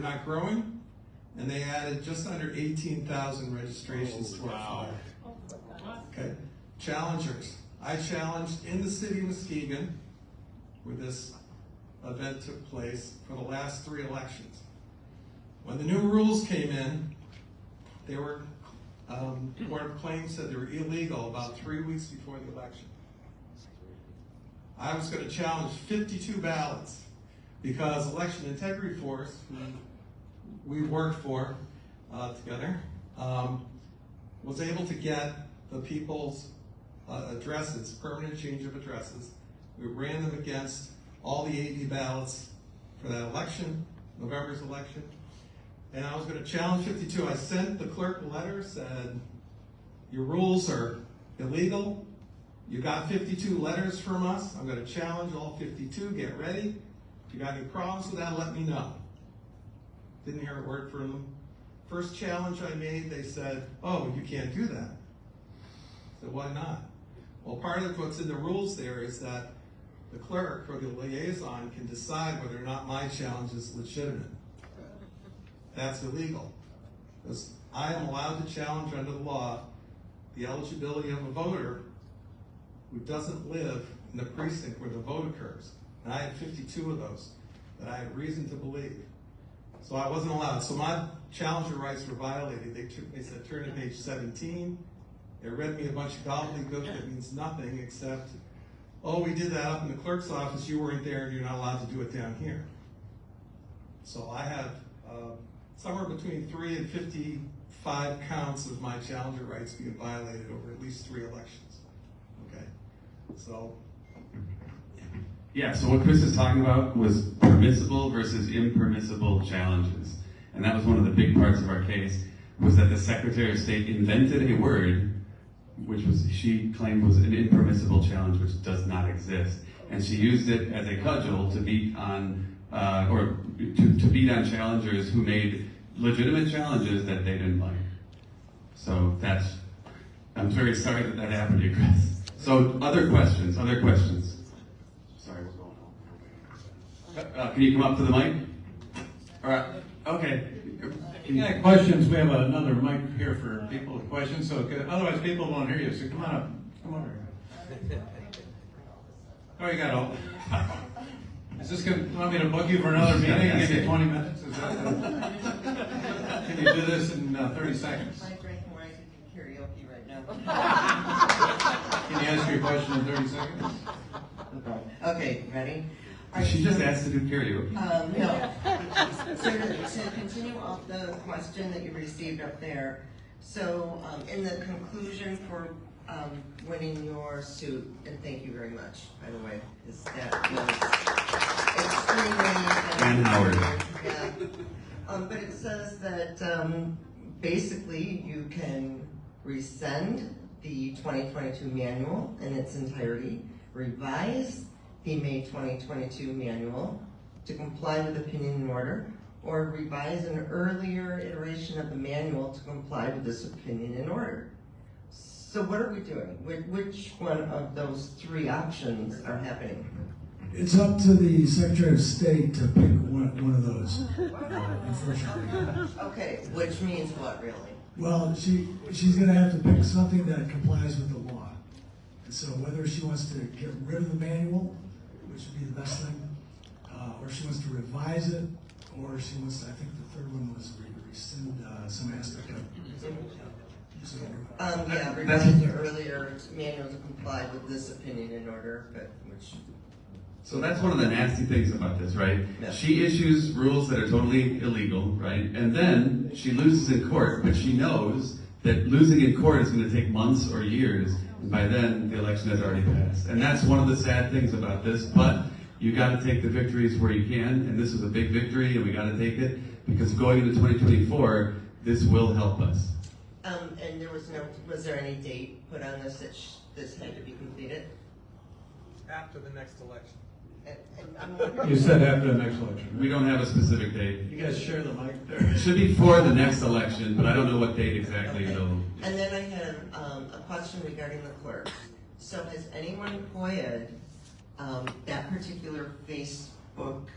not growing, and they added just under 18,000 registrations to our flyer. Okay, challengers. I challenged in the city of Muskegon, where this event took place, for the last 3 elections. When the new rules came in, they were, Court of Claims said they were illegal about 3 weeks before the election. I was going to challenge 52 ballots because Election Integrity Force, who we worked for together, was able to get the people's addresses, permanent change of addresses. We ran them against all the AD ballots for that election, November's election, and I was going to challenge 52. I sent the clerk a letter, said, your rules are illegal. You got 52 letters from us. I'm going to challenge all 52. Get ready. If you got any problems with that, let me know. Didn't hear a word from them. First challenge I made, they said, oh, you can't do that. I said, why not? Well, part of what's in the rules there is that the clerk or the liaison can decide whether or not my challenge is legitimate. That's illegal. Because I am allowed to challenge under the law the eligibility of a voter who doesn't live in the precinct where the vote occurs. And I had 52 of those that I had reason to believe. So I wasn't allowed. So my challenger rights were violated. They said, turn to page 17. They read me a bunch of gobbledygook that means nothing except, oh, we did that up in the clerk's office, you weren't there, and you're not allowed to do it down here. So I have somewhere between 3 and 55 counts of my challenger rights being violated over at least 3 elections. Okay, so. Yeah, so what Chris is talking about was permissible versus impermissible challenges. And that was one of the big parts of our case, was that the Secretary of State invented a word which she claimed was an impermissible challenge, which does not exist. And she used it as a cudgel to beat on, to beat on challengers who made legitimate challenges that they didn't like. So I'm very sorry that happened to you, Chris. So other questions? Sorry, what's going on? Can you come up to the mic? All right, okay. If you got questions, we have another mic here for people with questions, so otherwise people won't hear you, so come on up. Come over here. Oh, you got all. Is this going to want me to book you for another meeting and give you 20 minutes? Is that can you do this in 30 seconds? My drinking rice is in karaoke right now. Can you answer your question in 30 seconds? Okay, ready? She just asked to do karaoke. No. So to continue off the question that you received up there, so in the conclusion for winning your suit, and thank you very much, by the way, because that was extremely... And Howard. Yeah. But it says that basically you can rescind the 2022 manual in its entirety, revise the May 2022 manual to comply with opinion and order, or revise an earlier iteration of the manual to comply with this opinion and order. So what are we doing? Which one of those 3 options are happening? It's up to the Secretary of State to pick one of those, unfortunately. Okay, which means what, really? Well, she's going to have to pick something that complies with the law. And so whether she wants to get rid of the manual, which would be the best thing, or she wants to revise it, or she wants to, I think the third one was rescind some aspect of it. So, yeah, revise the earlier manual to comply with this opinion and order, but which... So that's one of the nasty things about this, right? Yeah. She issues rules that are totally illegal, right? And then she loses in court, but she knows that losing in court is going to take months or years, and by then the election has already passed. And that's one of the sad things about this, but you got to take the victories where you can, and this is a big victory, and we got to take it, because going into 2024, this will help us. And was there any date put on this that this had to be completed? After the next election. You said after the next election. We don't have a specific date. You guys share the mic there. It should be for the next election, but I don't know what date exactly though. And then I had a question regarding the clerks. So has anyone FOIA'd that particular Facebook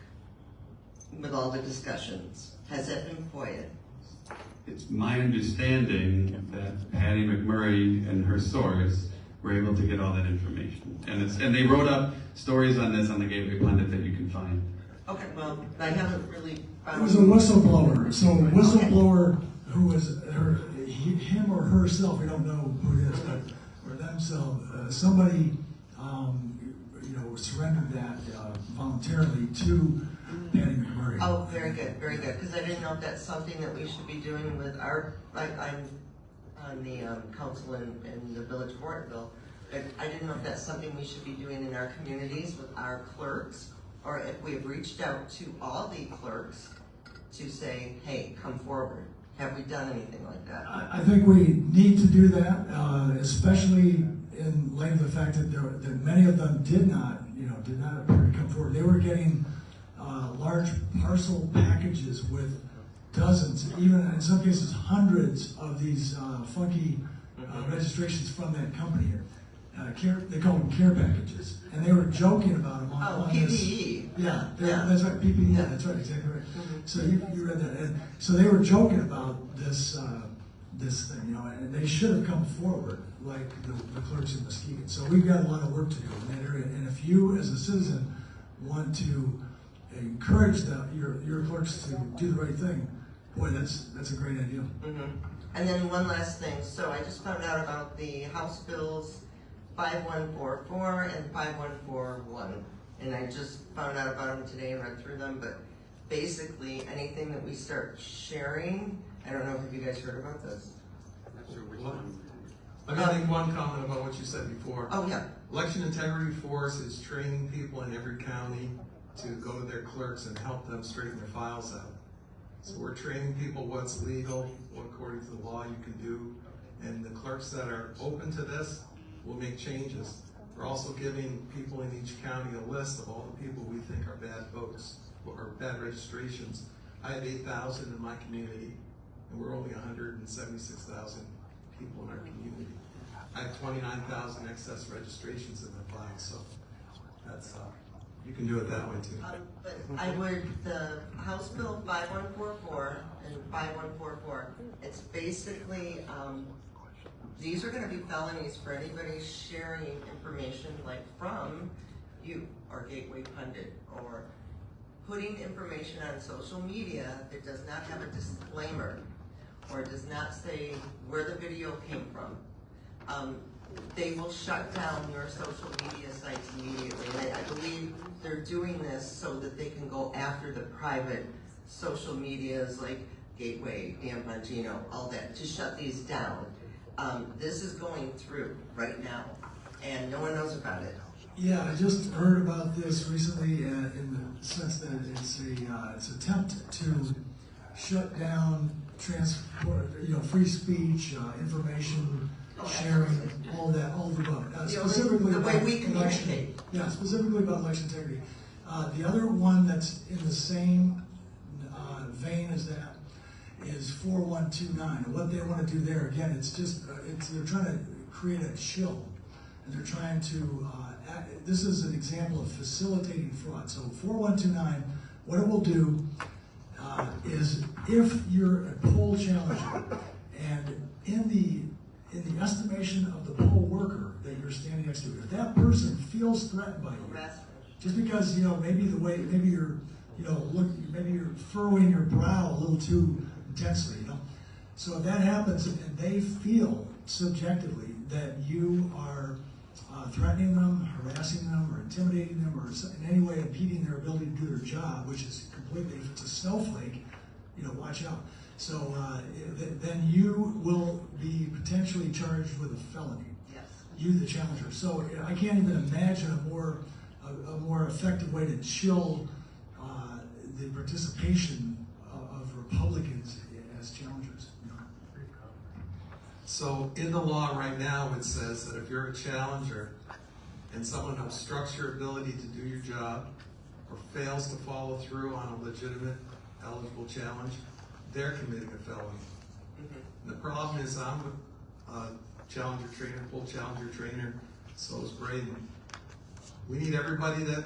with all the discussions? Has that been quiet? It's my understanding that Patty McMurray and her source were able to get all that information. And they wrote up stories on this on the Gateway Pundit that you can find. Okay, well, I haven't really It found. was a whistleblower. So a whistleblower who was him or herself, we don't know who it is, but or themselves, somebody surrendered that voluntarily to Patty McMurray. Oh, very good, because I didn't know if that's something that we should be doing with our, I'm on the council in the village of Ortonville, but I didn't know if that's something we should be doing in our communities with our clerks, or if we have reached out to all the clerks to say, hey, come forward. Have we done anything like that? I think we need to do that, especially in light of the fact that many of them did not appear to come forward. They were getting large parcel packages with dozens, even in some cases hundreds of these funky registrations from that company. They call them care packages, and they were joking about them on this. PPE. Yeah, that's right, PPE, Yeah. that's right, exactly right. So you read that, and so they were joking about this thing, and they should have come forward, like the clerks in Muskegon. So we've got a lot of work to do in that area, and if you, as a citizen, want to encourage your clerks to do the right thing, boy, that's a great idea. And then one last thing, so I just found out about the House Bills 5144 and 5141, and I just found out about them today and read through them, but basically anything that we start sharing, I don't know if you guys heard about this. I gotta make one comment about what you said before. Oh, yeah. Election Integrity Force is training people in every county to go to their clerks and help them straighten their files out. So we're training people what's legal, what according to the law you can do, and the clerks that are open to this will make changes. We're also giving people in each county a list of all the people we think are bad votes or bad registrations. I have 8,000 in my community, and we're only 176,000 people in our community. I have 29,000 excess registrations in my file, so that's you can do it that way too. But I would, the House Bill 5144 and 5144, it's basically, these are going to be felonies for anybody sharing information like from you or Gateway Pundit, or putting information on social media that does not have a disclaimer or does not say where the video came from. They will shut down your social media sites immediately. And I believe they're doing this so that they can go after the private social medias like Gateway, Dan Bongino, all that, to shut these down. This is going through right now, and no one knows about it. Yeah, I just heard about this recently in the sense that it's an attempt to shut down free speech, information sharing, all that, all the above. Specifically the way about we election. communicate. Yeah, specifically about election integrity. The other one that's in the same vein as that is 4129. And what they want to do there, again, they're trying to create a chill, and they're trying to. This is an example of facilitating fraud. So 4129, what it will do is if you're a poll challenger, and in the estimation of the poll worker that you're standing next to, if that person feels threatened by you, just because maybe you're maybe you're furrowing your brow a little too intensely, so if that happens and they feel subjectively that you are threatening them, harassing them, or intimidating them, or in any way impeding their ability to do their job, which is completely, if it's a snowflake, watch out. So then you will be potentially charged with a felony. Yes. You, the challenger. So I can't even imagine a more effective way to chill the participation of Republicans as challengers. So in the law right now, it says that if you're a challenger and someone obstructs your ability to do your job or fails to follow through on a legitimate, eligible challenge, they're committing a felony. The problem is I'm a challenger trainer, full challenger trainer, so is Braden. We need everybody that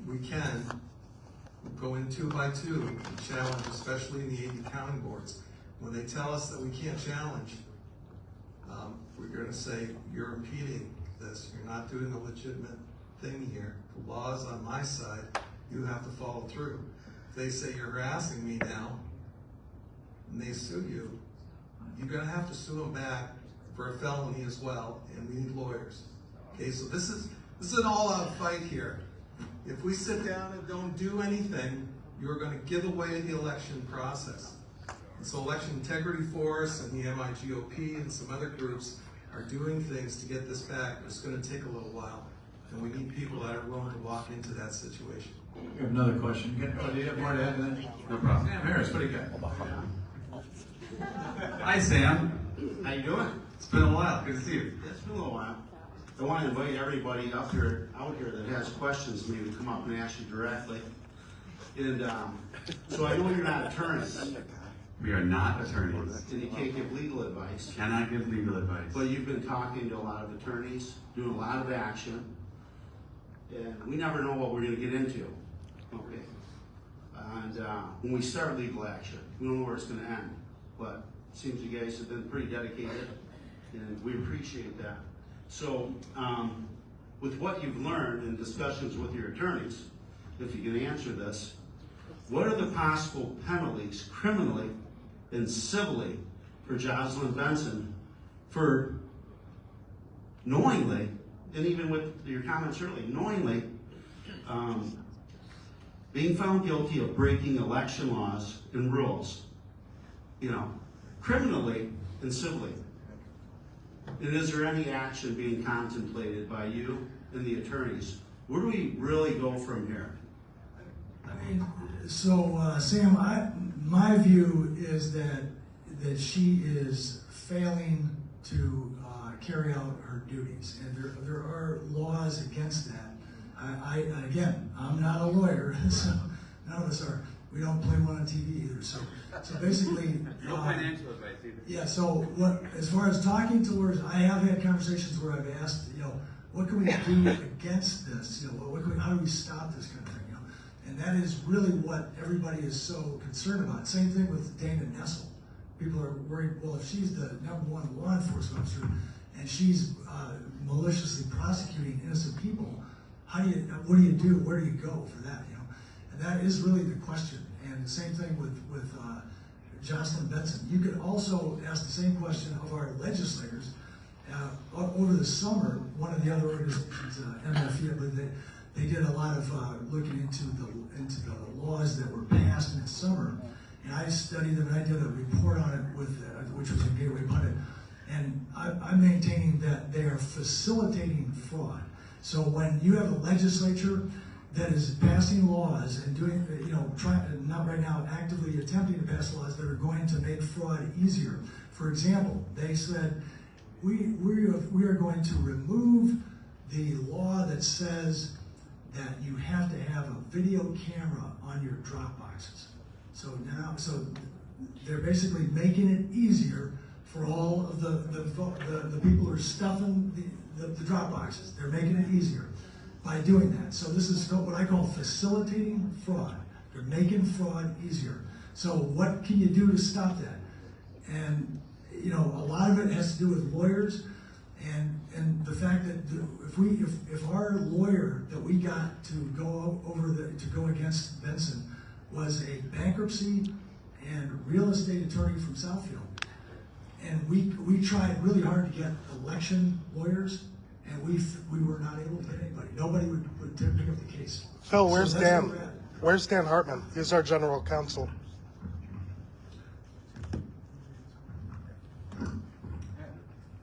we can go in 2 by 2 and challenge, especially in the 80 county boards. When they tell us that we can't challenge, we're going to say, you're impeding this. You're not doing the legitimate thing here. The law's on my side. You have to follow through. If they say you're harassing me now, and they sue you, you're going to have to sue them back for a felony as well, and we need lawyers. Okay, so this is an all-out fight here. If we sit down and don't do anything, you're going to give away the election process. And so Election Integrity Force and the MIGOP and some other groups are doing things to get this back. It's going to take a little while, and we need people that are willing to walk into that situation. We have another question. Do you have more to add to that? No problem. Sam Harris, what do you got? Hi, Sam. How you doing? It's been a while. Good to see you. It's been a little while. I want to invite everybody out here that has questions, maybe come up and ask you directly. And so I know you're not attorneys, We are not attorneys. and you can't give legal advice, Cannot give legal advice. but you've been talking to a lot of attorneys, doing a lot of action, and we never know what we're going to get into. Okay. And when we start legal action, we don't know where it's going to end. But it seems you guys have been pretty dedicated, and we appreciate that. So, with what you've learned in discussions with your attorneys, if you can answer this, what are the possible penalties, criminally and civilly, for Jocelyn Benson for knowingly, and even with your comments earlier, knowingly being found guilty of breaking election laws and rules, criminally and civilly? And is there any action being contemplated by you and the attorneys? Where do we really go from here? I mean, so Sam, my view is that she is failing to carry out her duties, and there are laws against that. Again, I'm not a lawyer, so none of us are. We don't play one on TV either. So basically, No financial advice either. yeah. So as far as talking to lawyers, I have had conversations where I've asked, what can we do against this? How do we stop this kind of thing? And that is really what everybody is so concerned about. Same thing with Dana Nessel. People are worried, well, if she's the #1 law enforcement officer and she's maliciously prosecuting innocent people, what do you do? Where do you go for that? And that is really the question. And the same thing with Jocelyn Benson. You could also ask the same question of our legislators. Over the summer, one of the other organizations, MFE, I believe, they did a lot of looking into the laws that were passed in the summer, and I studied them, and I did a report on it which was in Gateway Pundit, and I'm maintaining that they are facilitating fraud. So when you have a legislature that is passing laws and doing, not right now actively attempting to pass laws that are going to make fraud easier. For example, they said we are going to remove the law that says that you have to have a video camera on your drop boxes. So they're basically making it easier for all of the people who are stuffing the drop boxes. They're making it easier by doing that. So this is what I call facilitating fraud. They're making fraud easier. So what can you do to stop that? And a lot of it has to do with lawyers, and the fact that if our lawyer that we got to go against Benson was a bankruptcy and real estate attorney from Southfield, and we tried really hard to get election lawyers, and we were not able to get anybody. Nobody would pick up the case. Phil, where's So that's Dan? where we're at. Where's Dan Hartman? He's our general counsel.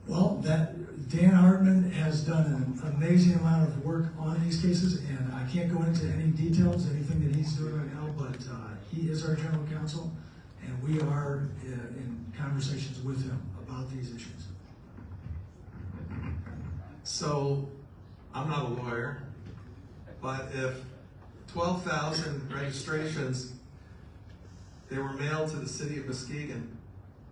Well, Dan Hartman has done an amazing amount of work on these cases, and I can't go into any details, anything that he's doing right now, but he is our general counsel, and we are in conversations with him about these issues. So, I'm not a lawyer, but if 12,000 registrations, they were mailed to the city of Muskegon,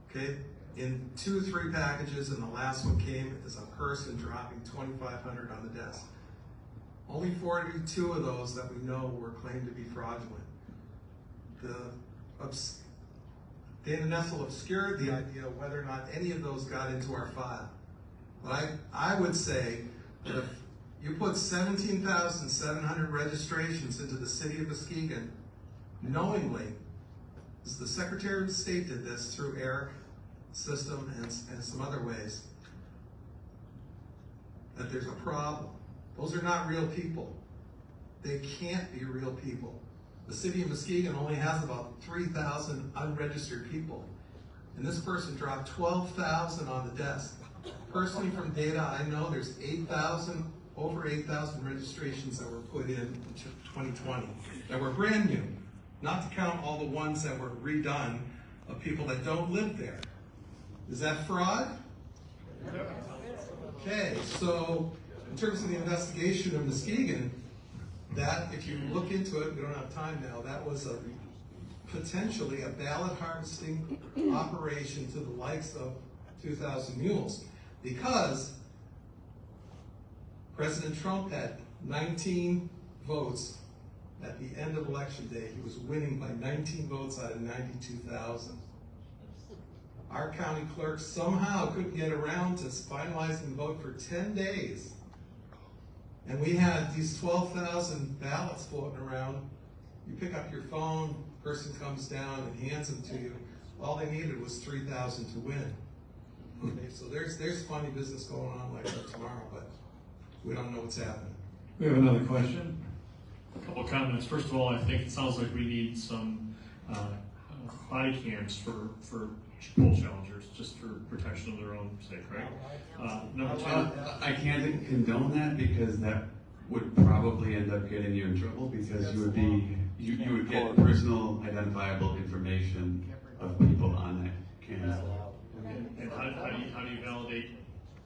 okay, in 2 or 3 packages, and the last one came as a person dropping $2,500 on the desk. Only 42 of those that we know were claimed to be fraudulent. Dana Nessel obscured the idea of whether or not any of those got into our file. But I would say that if you put 17,700 registrations into the city of Muskegon knowingly, as the Secretary of State did this through ERIC system and some other ways, that there's a problem. Those are not real people. They can't be real people. The city of Muskegon only has about 3,000 unregistered people. And this person dropped 12,000 on the desk. Personally, from data I know, there's over 8,000 registrations that were put in 2020 that were brand new. Not to count all the ones that were redone of people that don't live there. Is that fraud? Okay, so in terms of the investigation of Muskegon, that, if you look into it, we don't have time now, that was potentially a ballot harvesting operation to the likes of 2,000 mules, because President Trump had 19 votes at the end of election day. He was winning by 19 votes out of 92,000. Our county clerk somehow couldn't get around to finalizing the vote for 10 days. And we had these 12,000 ballots floating around. You pick up your phone, person comes down and hands them to you. All they needed was 3,000 to win. Okay, so there's funny business going on like that tomorrow, but we don't know what's happening. We have another question. A couple of comments. First of all, I think it sounds like we need some body cams for poll challengers, just for protection of their own sake, right? Number two. I can't condone that, because that would probably end up getting you in trouble, because you would get personal identifiable information of people on that cam. And how do you validate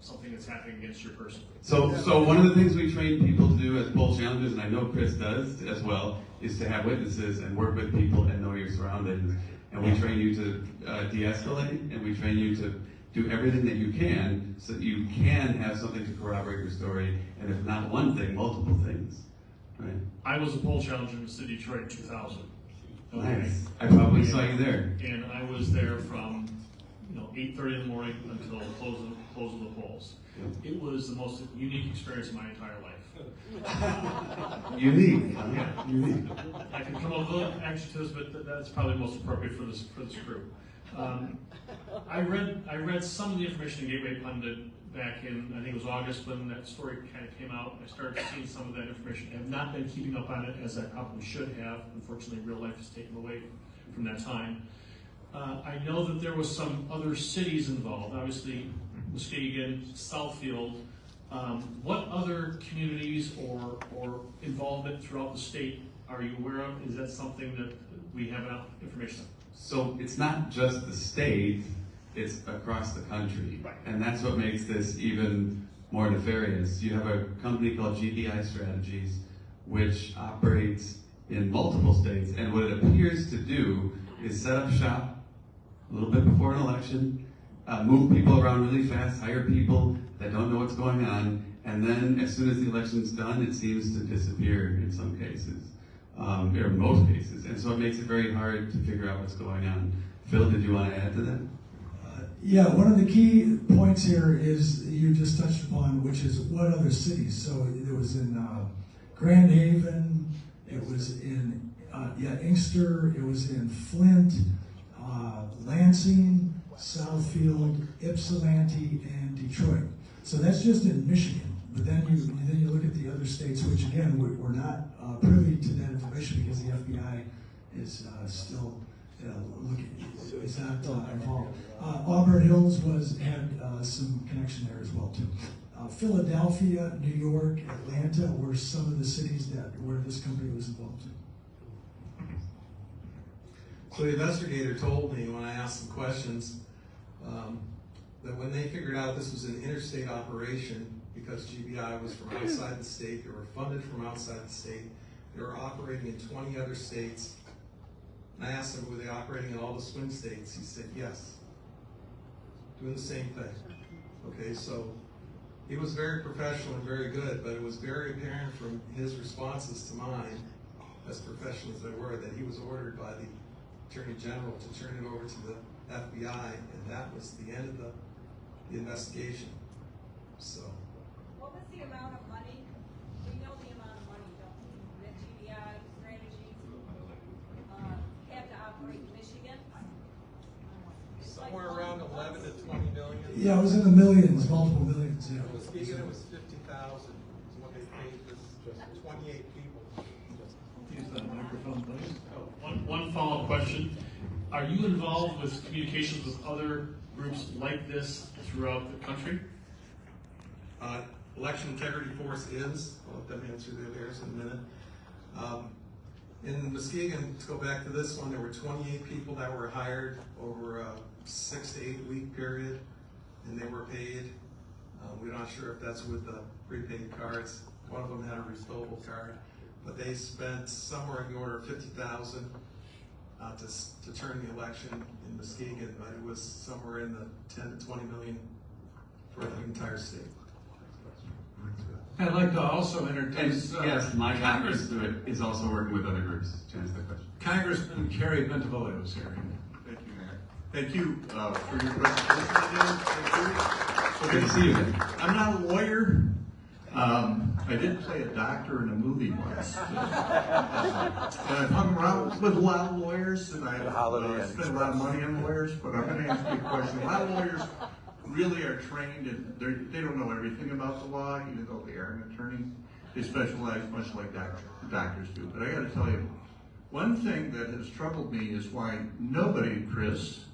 something that's happening against your person? So one of the things we train people to do as poll challengers, and I know Chris does as well, is to have witnesses and work with people and know your surroundings. And we train you to de-escalate, and we train you to do everything that you can so that you can have something to corroborate your story, and if not one thing, multiple things. Right? I was a poll challenger in the city of Detroit in 2000. Nice. I probably saw you there. And I was there from 8:30 in the morning until close of the polls. It was the most unique experience of my entire life. Unique. Yeah. Unique. I can come up with little adjectives, but that's probably most appropriate for this group. I read some of the information in Gateway Pundit back in, I think it was August, when that story kind of came out. I started seeing some of that information. I have not been keeping up on it as I probably should have. Unfortunately, real life has taken away from that time. I know that there was some other cities involved, obviously Muskegon, Southfield. What other communities or involvement throughout the state are you aware of? Is that something that we have enough information on? So it's not just the state, it's across the country. Right. And that's what makes this even more nefarious. You have a company called GBI Strategies, which operates in multiple states, and what it appears to do is set up shop a little bit before an election, move people around really fast, hire people that don't know what's going on, and then as soon as the election's done, it seems to disappear in some cases, or most cases, and so it makes it very hard to figure out what's going on. Phil, did you want to add to that? Yeah, one of the key points here is you just touched upon, which is what other cities. So it was in Grand Haven, it was in Inkster, it was in Flint, Lansing, Southfield, Ypsilanti, and Detroit. So that's just in Michigan. But then you look at the other states, which again we're not privy to that information because the FBI is still is not involved. Auburn Hills had some connection there as well too. Philadelphia, New York, Atlanta were some of the cities where this company was involved in. So the investigator told me when I asked some questions that when they figured out this was an interstate operation, because GBI was from outside the state, they were funded from outside the state, they were operating in 20 other states. And I asked him, were they operating in all the swing states? He said, yes, doing the same thing. Okay, so he was very professional and very good, but it was very apparent from his responses to mine, as professional as they were, that he was ordered by the Attorney General to turn it over to the FBI, and that was the end of the investigation. So. What was the amount of money? We know the amount of money, don't we? That GBI strategy had to operate in Michigan? Somewhere around 11 to 20 million. Yeah, it was in the millions, multiple millions, yeah. Muskegon, it was 50,000 is what they paid for just 28 people. Use that microphone, please. One follow-up question. Are you involved with communications with other groups like this throughout the country? Election Integrity Force is, I'll let them answer theirs in a minute. In Muskegon, to go back to this one, there were 28 people that were hired over a 6 to 8 week period, and they were paid. We're not sure if that's with the prepaid cards. One of them had a refillable card, but they spent somewhere in the order of $50,000 to turn the election in Muskegon, but it was somewhere in the 10 to 20 million for the entire state. I'd like to also introduce Yes, my Congress is also working with other groups to answer that question. Congressman Kerry Bentivolio is here. Thank you, Mayor. Thank you for your presentation again. Thank you. Good to see you, man. I'm not a lawyer. I did play a doctor in a movie once. And I've hung around with a lot of lawyers, and I've spent a lot of money on lawyers, but I'm going to ask you a question. A lot of lawyers really are trained, and they don't know everything about the law, even though they are an attorney. They specialize much like doctors do. But I got to tell you, one thing that has troubled me is why nobody, Chris,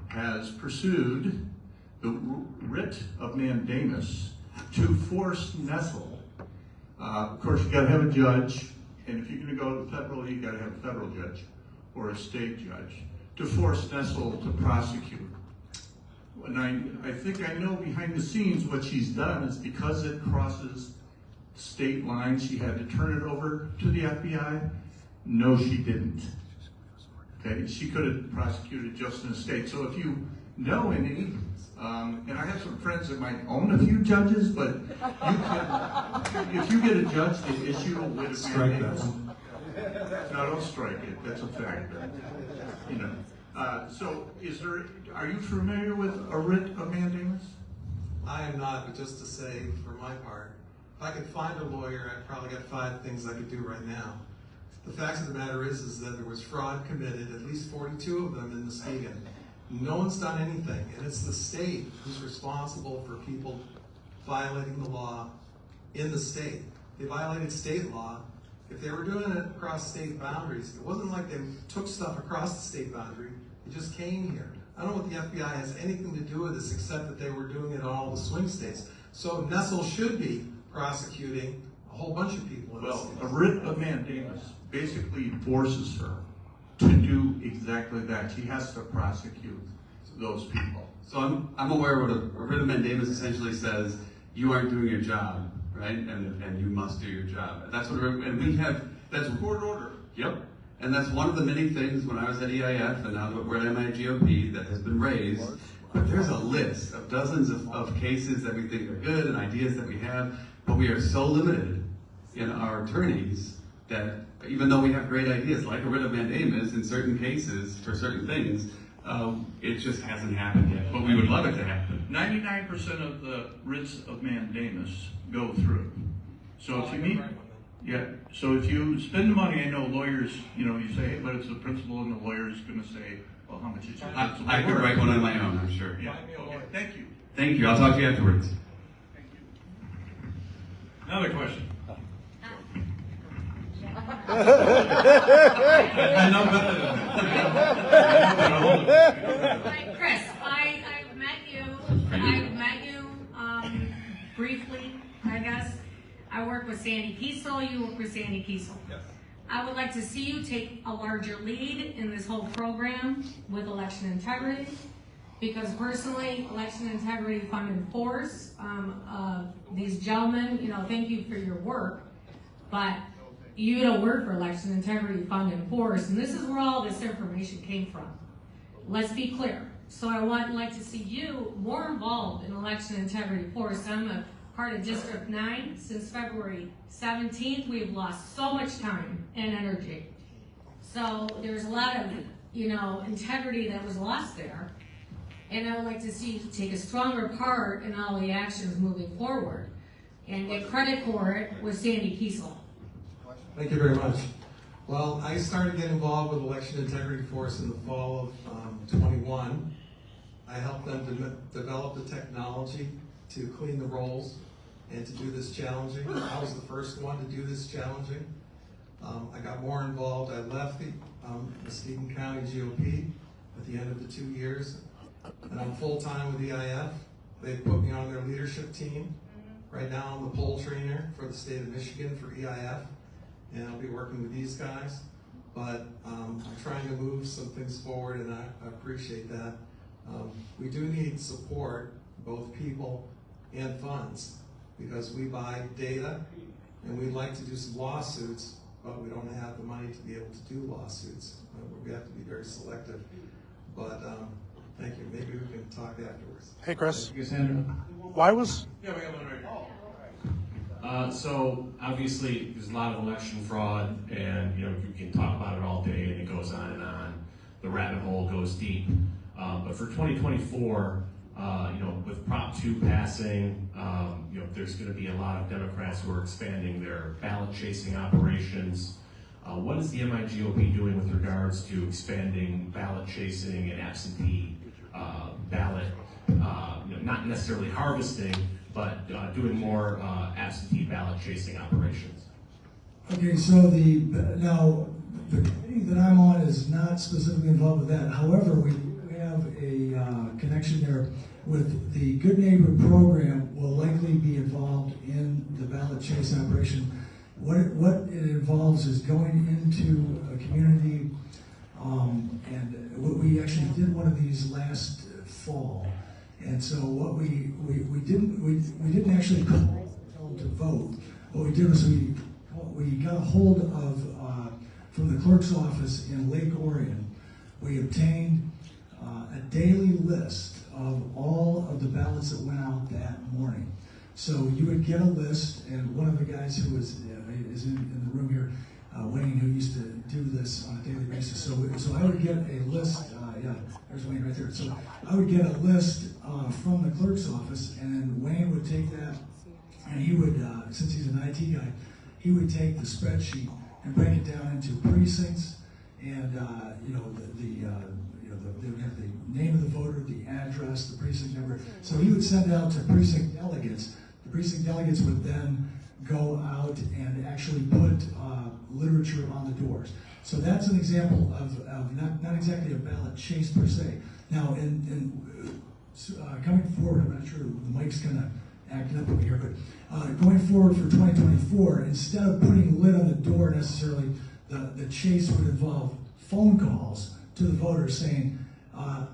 has pursued the writ of mandamus to force Nestle. Of course, you got to have a judge, and if you're going to go to federal, you got to have a federal judge or a state judge to force Nestle to prosecute. And I think I know behind the scenes what she's done is because it crosses state lines, she had to turn it over to the FBI. No, she didn't. Okay, she could have prosecuted just in the state. So if you know any, and I have some friends that might own a few judges, but you can, if you get a judge that issue a writ of mandamus, no, don't strike it. That's a fact. You know. So, are you familiar with a writ of mandamus? I am not, but just to say, for my part, if I could find a lawyer, I'd probably got 5 things I could do right now. The fact of the matter is that there was fraud committed, at least 42 of them in Muskegon. No one's done anything, and it's the state who's responsible for people violating the law in the state. They violated state law. If they were doing it across state boundaries, it wasn't like they took stuff across the state boundary. It just came here. I don't know what the FBI has anything to do with this except that they were doing it in all the swing states. So Nestle should be prosecuting a whole bunch of people in the Well, state. a writ of mandamus basically forces her to do exactly that. She has to prosecute those people. So I'm aware what a writ of mandamus essentially says, you aren't doing your job, right? And you must do your job. That's what, and we have, that's Court order. Yep. And that's one of the many things when I was at EIF and now that we're at MIGOP that has been raised. But there's a list of dozens of cases that we think are good and ideas that we have, but we are so limited in our attorneys that even though we have great ideas like a writ of mandamus in certain cases for certain things, it just hasn't happened yet. But we would love it to happen. 99% of the writs of mandamus go through. So if you need, so if you spend the money, I know lawyers, you say, hey, but it's the principal, and the lawyer's going to say, well, how much is your principal? I could write one on my own, I'm sure. Yeah. Okay. Thank you. Thank you. I'll talk to you afterwards. Thank you. Another question. I know better than that. Hi, Chris, I've met you briefly, I guess. I work with Sandy Kiesel, you work with Sandy Kiesel. Yes. I would like to see you take a larger lead in this whole program with election integrity, because personally, election integrity fund and force, these gentlemen, thank you for your work, but you don't work for election integrity fund and force, and this is where all this information came from. Let's be clear. So I would like to see you more involved in election integrity force. I'm a part of District 9 since February 17th. We've lost so much time and energy. So there's a lot of integrity that was lost there. And I would like to see you take a stronger part in all the actions moving forward and get credit for it with Sandy Kiesel. Thank you very much. Well, I started getting involved with Election Integrity Force in the fall of 21. I helped them develop the technology to clean the rolls and to do this challenging. I was the first one to do this challenging. I got more involved. I left the Muskegon County GOP at the end of the 2 years, and I'm full-time with EIF. They put me on their leadership team. Right now I'm the poll trainer for the state of Michigan for EIF, and I'll be working with these guys. But I'm trying to move some things forward, and I appreciate that. We do need support, both people and funds, because we buy data, and we'd like to do some lawsuits, but we don't have the money to be able to do lawsuits. We have to be very selective. But thank you. Maybe we can talk afterwards. Hey, Chris. Thank you, Sandra. Why was Yeah, we got one right here. So obviously there's a lot of election fraud, and you can talk about it all day, and it goes on and on. The rabbit hole goes deep. But for 2024, with Prop 2 passing, there's going to be a lot of Democrats who are expanding their ballot chasing operations. What is the MIGOP doing with regards to expanding ballot chasing and absentee ballot, not necessarily harvesting, but doing more absentee ballot chasing operations? Okay, so now the committee that I'm on is not specifically involved with that. However, we have a connection there with the Good Neighbor program. Will likely be involved in the ballot chase operation. What it involves is going into a community, and we actually did one of these last fall. And so what we didn't actually call them to vote. What we did was we got a hold of from the clerk's office in Lake Orion. We obtained a daily list of all of the ballots that went out that morning. So you would get a list, and one of the guys who is in the room here, Wayne, who used to do this on a daily basis. So I would get a list. Yeah, there's Wayne right there. So I would get a list from the clerk's office, and Wayne would take that, and he would, since he's an IT guy, he would take the spreadsheet and break it down into precincts, and they would have the name of the voter, the address, the precinct number. So he would send out to precinct delegates. The precinct delegates would then go out and actually put literature on the doors. So that's an example of not exactly a ballot chase per se. Now, coming forward, I'm not sure the mic's kind of acting up over here, but going forward for 2024, instead of putting lid on the door necessarily, the chase would involve phone calls to the voters saying,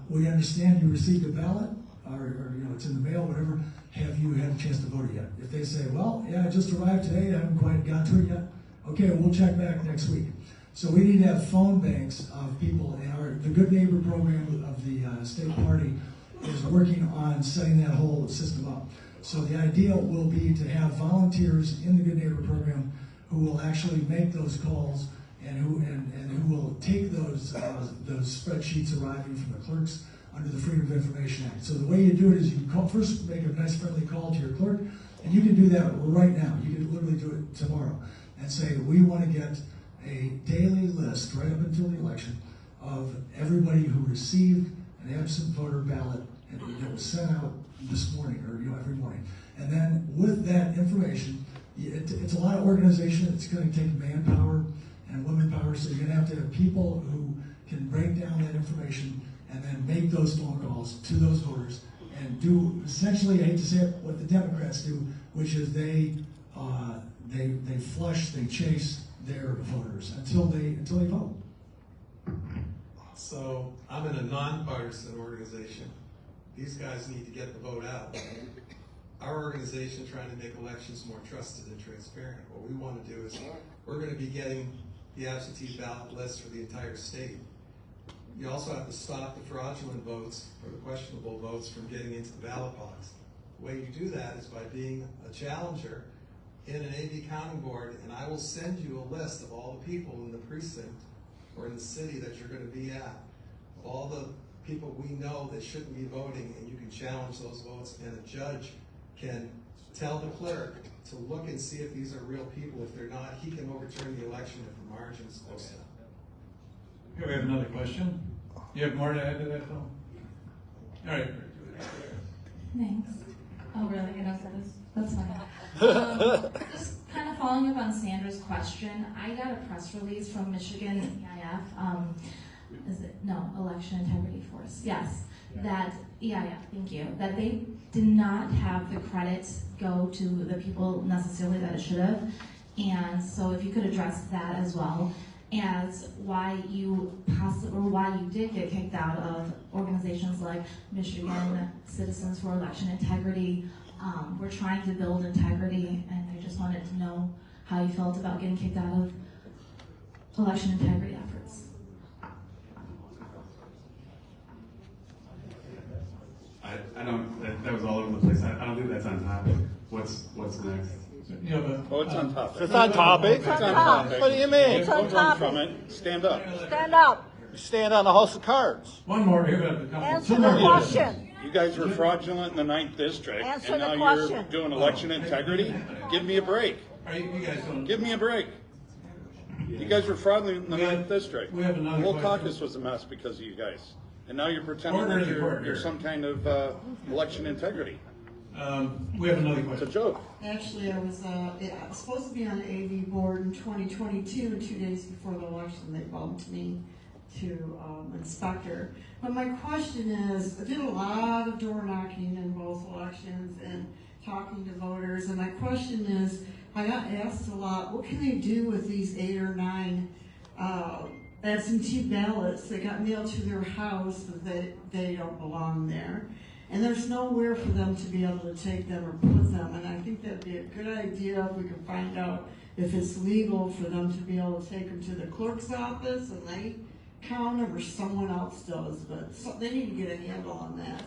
we understand you received a ballot, or it's in the mail, whatever. Have you had a chance to vote yet? If they say, well, yeah, I just arrived today, I haven't quite got to it yet, okay, we'll check back next week. So we need to have phone banks of people, and the Good Neighbor program of the state party is working on setting that whole system up. So the idea will be to have volunteers in the Good Neighbor program who will actually make those calls and who will take those spreadsheets arriving from the clerks under the Freedom of Information Act. So the way you do it is you first make a nice friendly call to your clerk, and you can do that right now. You can literally do it tomorrow and say, we want to get a daily list right up until the election of everybody who received an absent voter ballot and that was sent out this morning or every morning. And then with that information, it's a lot of organization. It's going to take manpower and women power, so you're going to have people who can break down that information and then make those phone calls to those voters and do essentially, I hate to say it, what the Democrats do, which is they flush, they chase their voters until they vote. So I'm in a nonpartisan organization. These guys need to get the vote out. Our organization trying to make elections more trusted and transparent. What we want to do is we're going to be getting the absentee ballot list for the entire state. You also have to stop the fraudulent votes or the questionable votes from getting into the ballot box. The way you do that is by being a challenger in an AV counting board, and I will send you a list of all the people in the precinct or in the city that you're going to be at. of all the people we know that shouldn't be voting, and you can challenge those votes, and a judge can tell the clerk to look and see if these are real people. If they're not, he can overturn the election if the margin is close enough. Here we have another question. You have more to add to that, Phil? All right. Thanks. Oh, really? I don't get this. That's fine. Just kind of following up on Sandra's question, I got a press release from Michigan EIF. Is it? No, Election Integrity Force. Yes. That EIF, thank you. That they did not have the credit go to the people necessarily that it should have. And so if you could address that as well as why you did get kicked out of organizations like Michigan Citizens for Election Integrity. We're trying to build integrity, and I just wanted to know how you felt about getting kicked out of election integrity efforts. I don't, that was all over the place. I don't think that's on topic. What's next? Yeah, but, Oh, it's on topic. It's on topic. It's on topic. What do you mean? Don't run from it. Stand up. Stand up. You stand on a house of cards. one more. Here we have a couple. Answer Two the more. question. You guys were fraudulent in the 9th district, Answer and the now question. you're doing election integrity? Give me a break. Are you guys don't? Give me a break. You guys were fraudulent in the 9th district. we have another The whole question. caucus was a mess because of you guys. And now you're pretending Order that in the court you're here. some kind of election integrity. We have another It's a question. joke. Actually, I was supposed to be on the AV board in 2022, and 2 days before the election, they bumped me to inspector. But my question is, I did a lot of door knocking in both elections and talking to voters, and my question is, I got asked a lot, what can they do with these 8 or 9 absentee ballots that got mailed to their house that they don't belong there? And there's nowhere for them to be able to take them or put them. And I think that'd be a good idea if we could find out if it's legal for them to be able to take them to the clerk's office and they count them, or someone else does. But they need to get a handle on that.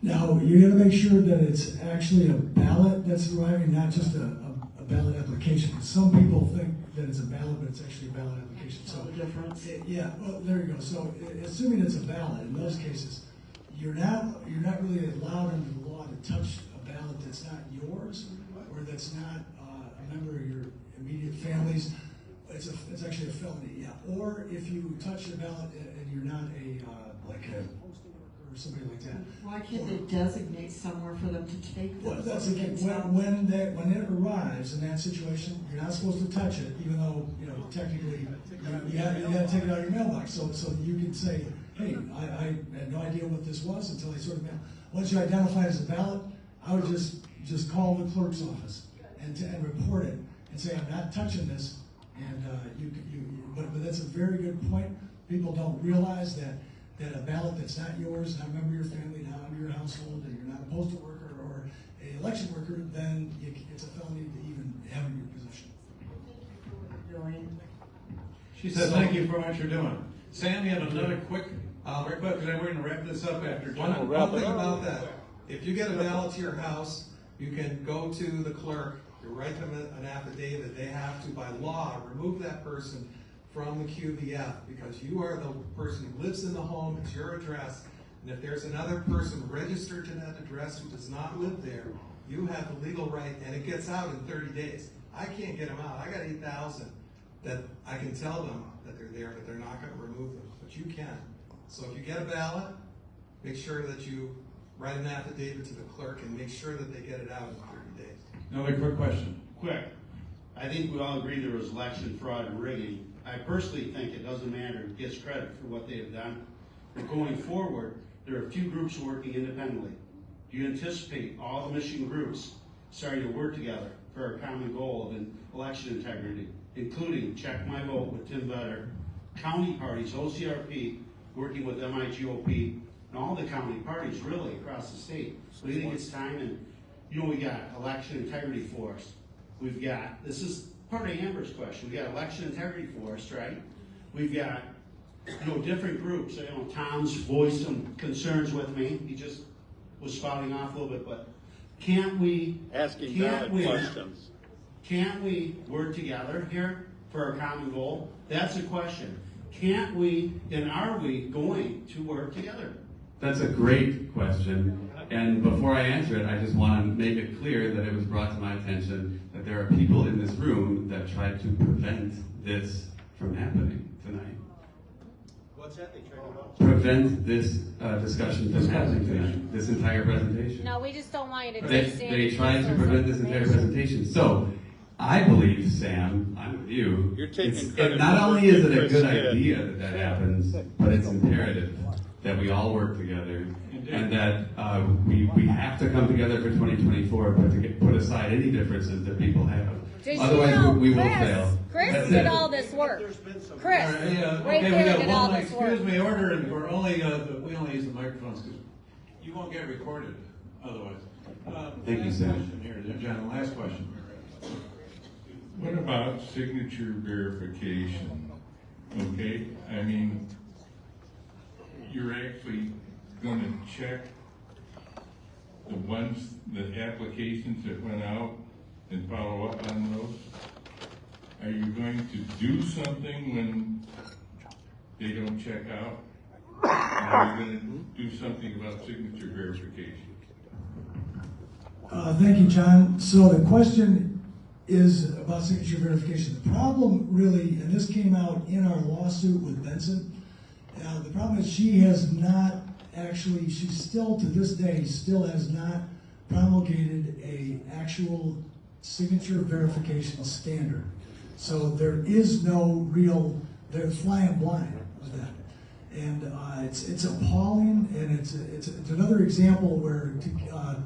Now, you gotta make sure that it's actually a ballot that's arriving, not just a ballot application. Some people think that it's a ballot, but it's actually a ballot application. So the difference. Yeah, well, there you go. So assuming it's a ballot, in those cases, you're not really allowed under the law to touch a ballot that's not yours, or that's not a member of your immediate families. It's actually a felony, yeah. Or if you touch a ballot and you're not like a postal worker or somebody like that. Why can't they designate somewhere for them to take them? Well, that's again, when it arrives in that situation, you're not supposed to touch it, even though technically you got to take it out of your mailbox. So you can say, hey, I had no idea what this was until I sort of mail. Once you identify it as a ballot, I would just call the clerk's office and report it and say, I'm not touching this. And but that's a very good point. People don't realize that a ballot that's not yours, not a member of your family, not under your household, and you're not a postal worker or an election worker, then it's a felony to even have in your possession. She said, thank you for what you're doing. Sam, you have another quick request, because we're going to wrap this up after John. One thing about that, if you get a ballot to your house, you can go to the clerk, you write them an affidavit. They have to, by law, remove that person from the QVF, because you are the person who lives in the home, it's your address, and if there's another person registered to that address who does not live there, you have the legal right, and it gets out in 30 days. I can't get them out. I got 8,000 that I can tell them that they're there, but they're not going to remove them, but you can. So if you get a ballot, make sure that you write an affidavit to the clerk and make sure that they get it out in 30 days. Another quick question. Quick. I think we all agree there was election fraud and rigging. I personally think it doesn't matter who gets credit for what they have done. But going forward, there are a few groups working independently. Do you anticipate all the Michigan groups starting to work together for a common goal of election integrity, including Check My Vote with Tim Vetter, county parties, OCRP, working with MIGOP, and all the county parties really across the state? So you think it's time? And we got election integrity force. We've got, this is part of Amber's question, we got election integrity force, right? We've got, different groups. Tom's voiced some concerns with me. He just was spouting off a little bit, but can't we work together here for a common goal? That's a question. Can't we, and are we going to work together? That's a great question. And before I answer it, I just want to make it clear that it was brought to my attention that there are people in this room that tried to prevent this from happening tonight. What's that they tried to do? Prevent this discussion from happening tonight, this entire presentation. No, we just don't want you to They tried to prevent this entire presentation. So, I believe, Sam, I'm with you. You're taking It's, credit not for only is it a Chris good did. idea that that happens, but it's imperative that we all work together and that we have to come together for 2024, but to put aside any differences that people have. Did Otherwise, you know we will Chris, fail. Chris That's did it. all this work. Chris, All right, right okay, there we did got all one, this work. excuse me, order, and we only use the microphones because you won't get recorded otherwise. Thank you, last Sam. question here, John, last question. What about signature verification? Okay, I mean, you're actually gonna check the ones, the applications that went out and follow up on those? Are you going to do something when they don't check out? Are you gonna do something about signature verification? Thank you, John. So the question is about signature verification. The problem really, and this came out in our lawsuit with Benson, the problem is she has not actually, she still to this day still has not promulgated a actual signature verification standard. So there is no real, they're flying blind with that. And it's appalling, and it's another example where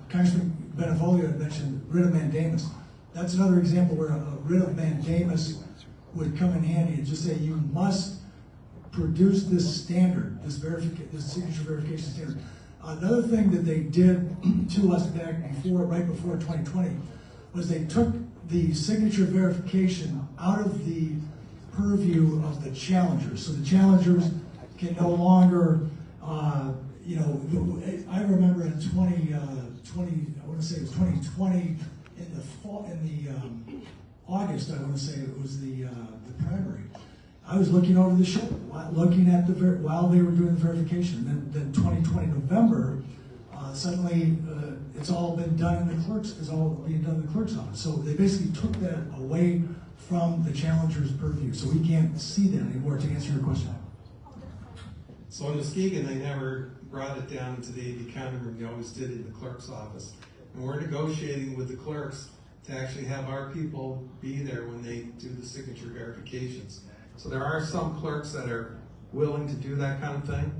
Congressman Benevolio had mentioned writ of mandamus. That's another example where a writ of mandamus would come in handy and just say you must produce this standard, this signature verification standard. Another thing that they did to us right before 2020 was they took the signature verification out of the purview of the challengers. So the challengers can no longer, I remember in 2020, I want to say it was 2020, in the fall, August, I want to say it was the primary. I was looking over the shoulder, looking at while they were doing the verification. Then 2020 November, suddenly it's all been done in the clerk's. It's all being done in the clerk's office. So they basically took that away from the challenger's purview. So we can't see that anymore. To answer your question. So in Muskegon, they never brought it down into the AV counter room. They always did it in the clerk's office. And we're negotiating with the clerks to actually have our people be there when they do the signature verifications. So there are some clerks that are willing to do that kind of thing.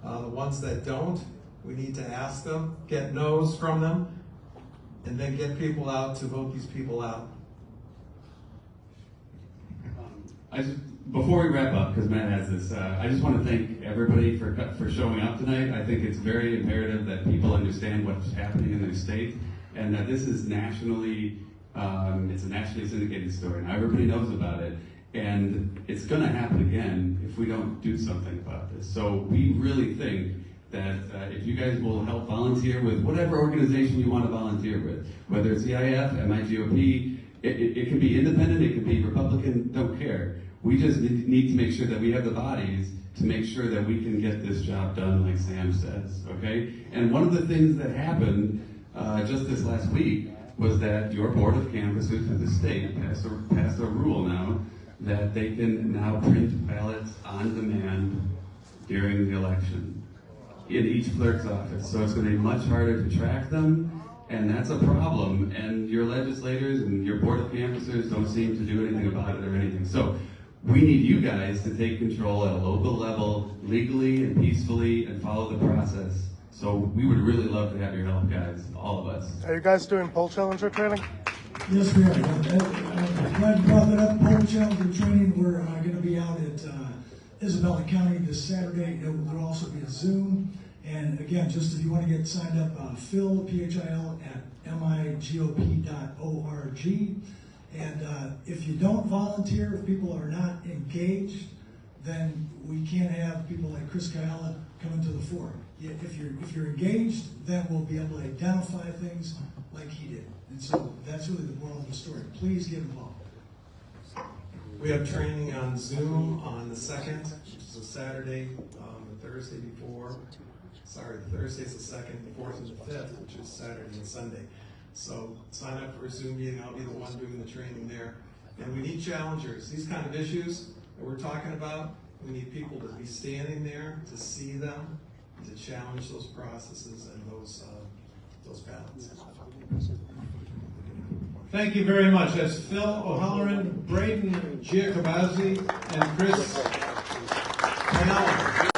The ones that don't, we need to ask them, get no's from them, and then get people out to vote these people out. Before we wrap up, because Matt has this, I just want to thank everybody for showing up tonight. I think it's very imperative that people understand what's happening in their state, and that this is nationally, it's a nationally syndicated story, and everybody knows about it. And it's going to happen again if we don't do something about this. So we really think that if you guys will help volunteer with whatever organization you want to volunteer with, whether it's EIF, MIGOP, it can be independent, it can be Republican, don't care. We just need to make sure that we have the bodies to make sure that we can get this job done like Sam says, okay? And one of the things that happened just this last week was that your Board of Canvassers for the state passed a rule now that they can now print ballots on demand during the election in each clerk's office. So it's going to be much harder to track them, and that's a problem. And your legislators and your Board of Canvassers don't seem to do anything about it or anything. So we need you guys to take control at a local level, legally and peacefully, and follow the process. So we would really love to have your help, guys, all of us. Are you guys doing poll challenger training? Yes, we are. I'm glad you brought that up. Poll challenger training. We're going to be out at Isabella County this Saturday. There'll also be a Zoom. And again, just if you want to get signed up, Phil, PHIL, at migop.org. And if you don't volunteer, if people are not engaged, then we can't have people like Chris Kayala coming to the fore. If you're engaged, then we'll be able to identify things like he did. And so that's really the moral of the story. Please get involved. We have training on Zoom on the 2nd, which is a Saturday, the Thursday before. Sorry, Thursday's the 2nd, the 4th, and the 5th, which is Saturday and Sunday. So sign up for a Zoom meeting. I'll be the one doing the training there. And we need challengers. These kind of issues that we're talking about, we need people to be standing there to see them, to challenge those processes and those ballots. Thank you very much. That's Phil O'Halloran, Braden Giacobazzi, and Chris Ayala.